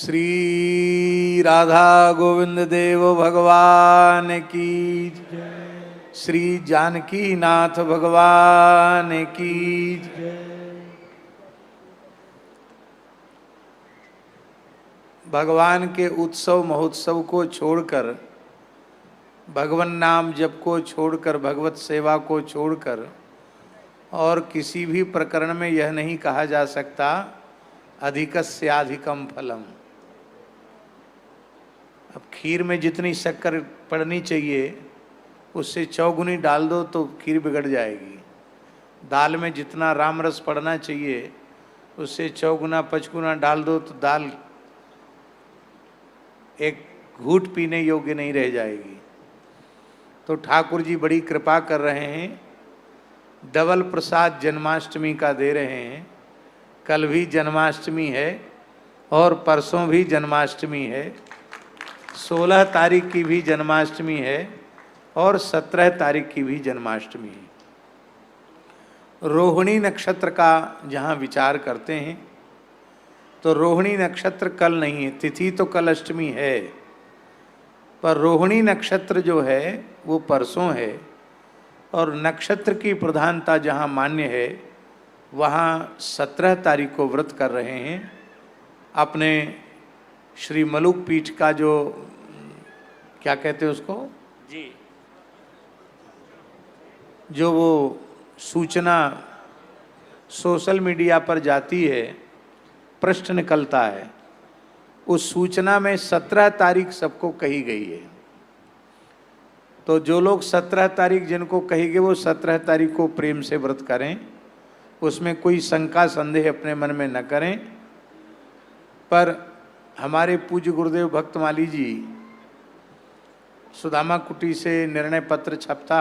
श्री राधा गोविंद देव भगवान की जय। श्री जानकी नाथ भगवान की जय। भगवान के उत्सव महोत्सव को छोड़कर, भगवान नाम जप को छोड़कर, भगवत सेवा को छोड़कर और किसी भी प्रकरण में यह नहीं कहा जा सकता अधिकस्याधिकम फलम। अब खीर में जितनी शक्कर पड़नी चाहिए उससे चौगुनी डाल दो तो खीर बिगड़ जाएगी। दाल में जितना राम रस पड़ना चाहिए उससे चौगुना पचगुना डाल दो तो दाल एक घूंट पीने योग्य नहीं रह जाएगी। तो ठाकुर जी बड़ी कृपा कर रहे हैं, डबल प्रसाद जन्माष्टमी का दे रहे हैं। कल भी जन्माष्टमी है और परसों भी जन्माष्टमी है, 16 तारीख की भी जन्माष्टमी है और 17 तारीख की भी जन्माष्टमी है। रोहिणी नक्षत्र का जहाँ विचार करते हैं तो रोहिणी नक्षत्र कल नहीं है, तिथि तो कल अष्टमी है, पर रोहिणी नक्षत्र जो है वो परसों है। और नक्षत्र की प्रधानता जहाँ मान्य है वहाँ 17 तारीख को व्रत कर रहे हैं। अपने श्री मलुक पीठ का जो क्या कहते हैं उसको जी, जो वो सूचना सोशल मीडिया पर जाती है, पृष्ठ निकलता है, उस सूचना में 17 तारीख सबको कही गई है। तो जो लोग 17 तारीख जिनको कही गई वो 17 तारीख को प्रेम से व्रत करें, उसमें कोई शंका संदेह अपने मन में न करें। पर हमारे पूज्य गुरुदेव भक्तमाली जी सुदामा कुटी से निर्णय पत्र छपता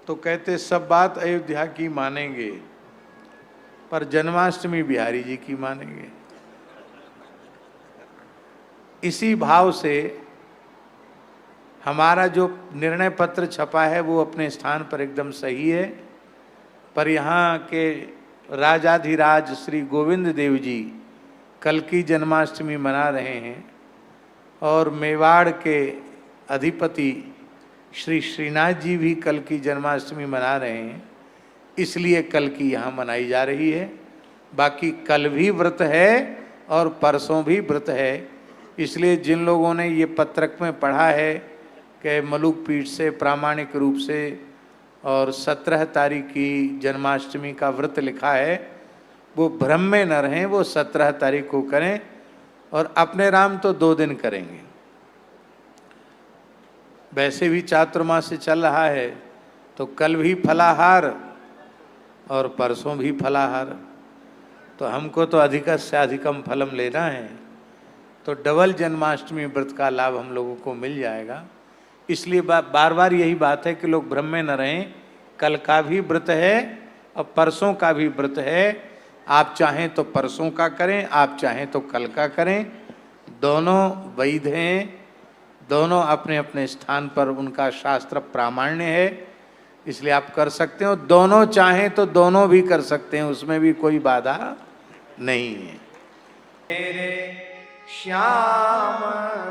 तो कहते सब बात अयोध्या की मानेंगे पर जन्माष्टमी बिहारी जी की मानेंगे। इसी भाव से हमारा जो निर्णय पत्र छपा है वो अपने स्थान पर एकदम सही है। पर यहाँ के राजाधिराज श्री गोविंद देव जी कल की जन्माष्टमी मना रहे हैं और मेवाड़ के अधिपति श्री श्रीनाथ जी भी कल की जन्माष्टमी मना रहे हैं, इसलिए कल की यहाँ मनाई जा रही है। बाकी कल भी व्रत है और परसों भी व्रत है। इसलिए जिन लोगों ने ये पत्रक में पढ़ा है कि मलुक पीठ से प्रामाणिक रूप से और 17 तारीख की जन्माष्टमी का व्रत लिखा है, वो भ्रम में न रहें, वो 17 तारीख को करें और अपने राम तो 2 दिन करेंगे। वैसे भी चातुर्मास से चल रहा है तो कल भी फलाहार और परसों भी फलाहार, तो हमको तो अधिक से अधिकम फलम लेना है, तो डबल जन्माष्टमी व्रत का लाभ हम लोगों को मिल जाएगा। इसलिए बार बार यही बात है कि लोग भ्रम में न रहें, कल का भी व्रत है और परसों का भी व्रत है। आप चाहें तो परसों का करें, आप चाहें तो कल का करें, दोनों वैध हैं, दोनों अपने अपने स्थान पर उनका शास्त्र प्रामाण्य है, इसलिए आप कर सकते हो। दोनों चाहें तो दोनों भी कर सकते हैं, उसमें भी कोई बाधा नहीं है। मेरे श्याम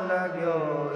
लगो